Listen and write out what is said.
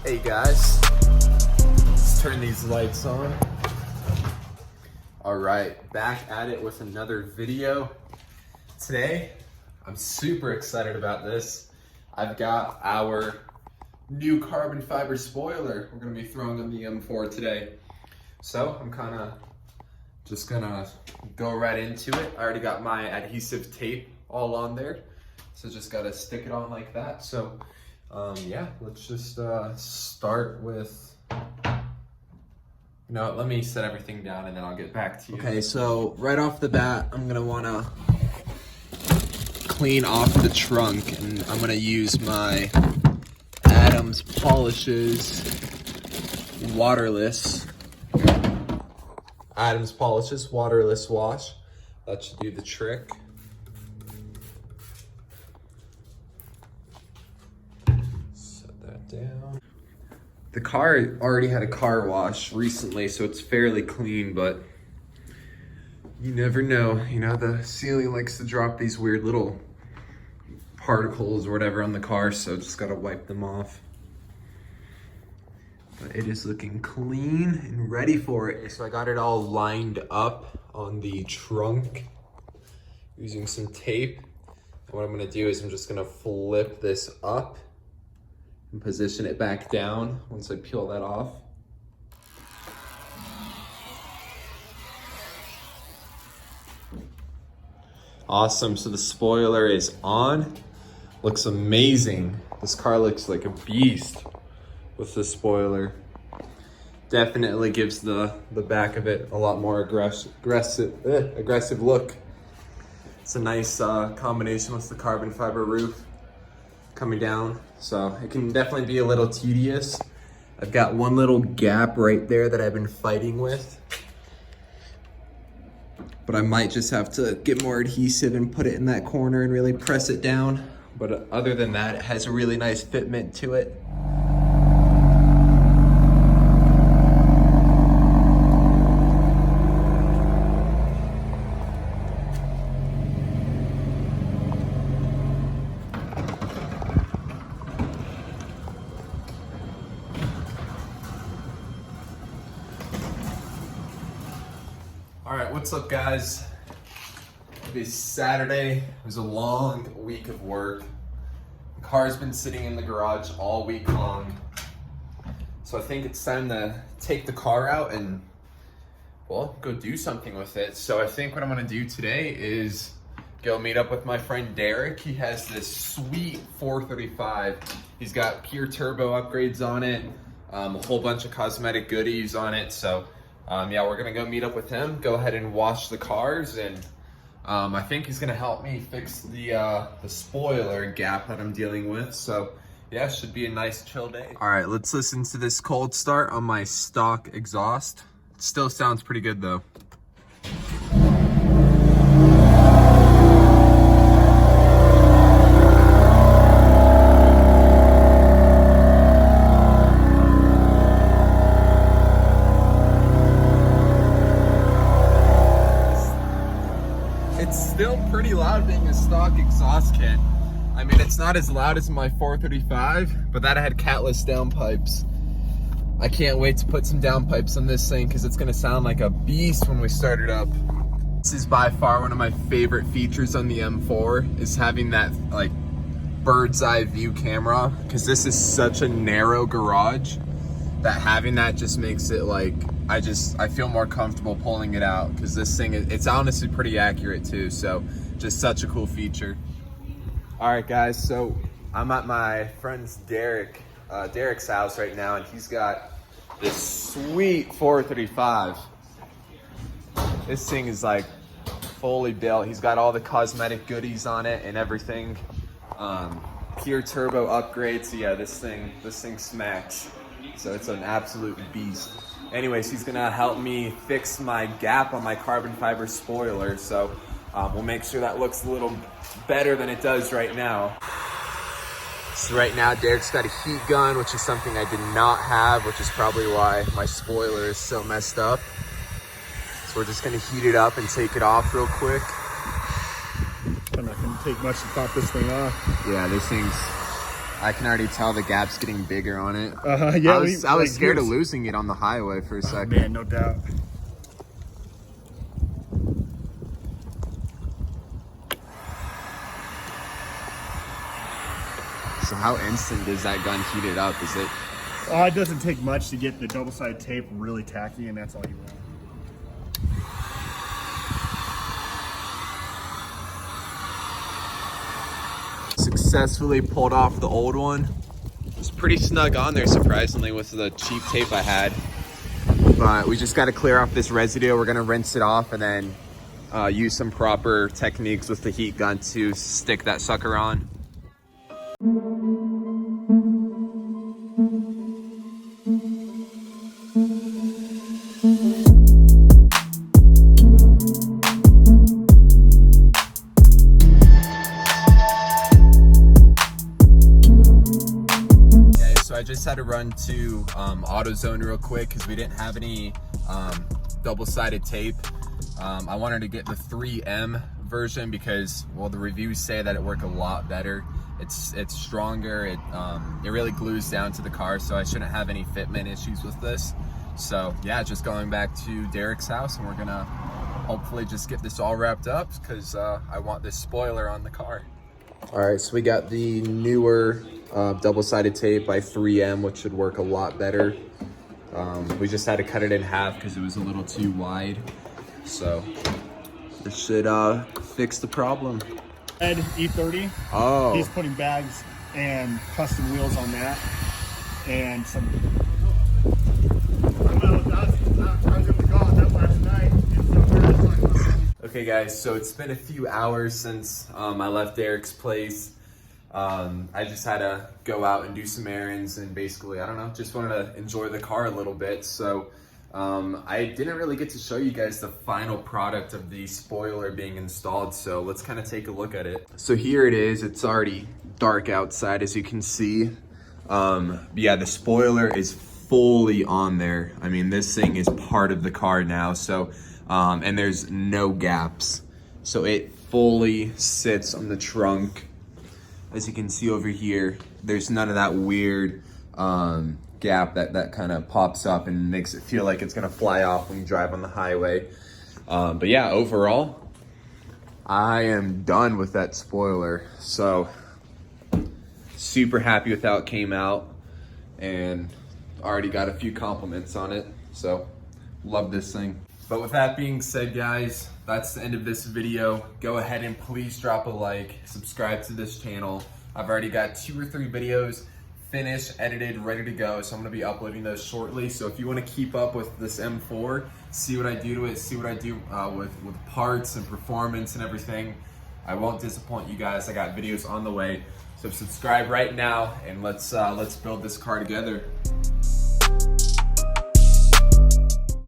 Hey guys, let's turn these lights on. All right, back at it with another video. Today, I'm super excited about this. I've got our new carbon fiber spoiler we're gonna be throwing on the M4 today. So I'm just gonna go right into it. I already got my adhesive tape all on there. So just gotta stick it on like that. So yeah, let's just start with, let me set everything down and then I'll get back to you. Okay, so right off the bat, I'm gonna wanna clean off the trunk, and I'm gonna use my Adams Polishes waterless wash. That should do the trick. Down. The car already had a car wash recently, so it's fairly clean, but you never know. The ceiling likes to drop these weird little particles or whatever on the car, so just gotta wipe them off. But it is looking clean and ready for it. So I got it all lined up on the trunk using some tape. And what I'm gonna do is I'm just gonna flip this up and position it back down once I peel that off. Awesome, so the spoiler is on. Looks amazing. This car looks like a beast with the spoiler. Definitely gives the back of it a lot more aggressive look. It's a nice combination with the carbon fiber roof coming down, so it can definitely be a little tedious. I've got one little gap right there that I've been fighting with, but I might just have to get more adhesive and put it in that corner and really press it down. But other than that, it has a really nice fitment to it. All right, what's up guys? It's Saturday. It was a long week of work. The car's been sitting in the garage all week long. So I think it's time to take the car out and, well, go do something with it. So I think what I'm gonna do today is go meet up with my friend Derek. He has this sweet 435. He's got pure turbo upgrades on it, a whole bunch of cosmetic goodies on it. So yeah, we're gonna go meet up with him, go ahead and wash the cars, and I think he's gonna help me fix the spoiler gap that I'm dealing with. So yeah, should be a nice chill day. All right, let's listen to this cold start on my stock exhaust. It still sounds pretty good though. It's still pretty loud being a stock exhaust kit. I mean, it's not as loud as my 435, but that had catless downpipes. I can't wait to put some downpipes on this thing because it's gonna sound like a beast when we start it up. This is by far one of my favorite features on the M4, is having that like bird's eye view camera, because this is such a narrow garage that having that just makes it like, I feel more comfortable pulling it out, because this thing, it's honestly pretty accurate too. So just such a cool feature. All right guys, so I'm at my friend's Derek's house right now, and he's got this sweet 435. This thing is like fully built. He's got all the cosmetic goodies on it and everything. Pure turbo upgrades. So yeah, this thing smacks. So it's an absolute beast. Anyways, he's gonna help me fix my gap on my carbon fiber spoiler. So we'll make sure that looks a little better than it does right now. So right now, Derek's got a heat gun, which is something I did not have, which is probably why my spoiler is so messed up. So we're just gonna heat it up and take it off real quick. I'm not gonna take much to pop this thing off. Yeah, this thing's I can already tell the gap's getting bigger on it. Yeah, I was scared of losing it on the highway for a second. Man, no doubt. So how instant does that gun heat it up? Is it? It doesn't take much to get the double-sided tape really tacky, and that's all you want. Successfully pulled off the old one. It's pretty snug on there, surprisingly, with the cheap tape I had. But we just got to clear off this residue. We're gonna rinse it off and then use some proper techniques with the heat gun to stick that sucker on. I just had to run to AutoZone real quick because we didn't have any double-sided tape. I wanted to get the 3M version because, well, the reviews say that it worked a lot better. It's stronger. It really glues down to the car, so I shouldn't have any fitment issues with this. So yeah, just going back to Derek's house, and we're gonna hopefully just get this all wrapped up because I want this spoiler on the car. All right, so we got the newer double-sided tape by 3M, which should work a lot better. We just had to cut it in half because it was a little too wide. So this should fix the problem. Ed E30. Oh. He's putting bags and custom wheels on that, and some. I was able to go on that last night. Okay, guys. So it's been a few hours since I left Derek's place. I just had to go out and do some errands and basically, I don't know, just wanted to enjoy the car a little bit. So I didn't really get to show you guys the final product of the spoiler being installed. So let's kind of take a look at it. So here it is. It's already dark outside, as you can see. Yeah, the spoiler is fully on there. I mean, this thing is part of the car now. So, and there's no gaps. So it fully sits on the trunk. As you can see over here, there's none of that weird gap that kind of pops up and makes it feel like it's gonna fly off when you drive on the highway. But yeah, overall, I am done with that spoiler. So super happy with how it came out and already got a few compliments on it. So love this thing. But with that being said, guys, that's the end of this video. Go ahead and please drop a like, subscribe to this channel. I've already got 2 or 3 videos finished, edited, ready to go. So I'm gonna be uploading those shortly. So if you wanna keep up with this M4, see what I do to it, see what I do with parts and performance and everything, I won't disappoint you guys. I got videos on the way. So subscribe right now and let's build this car together.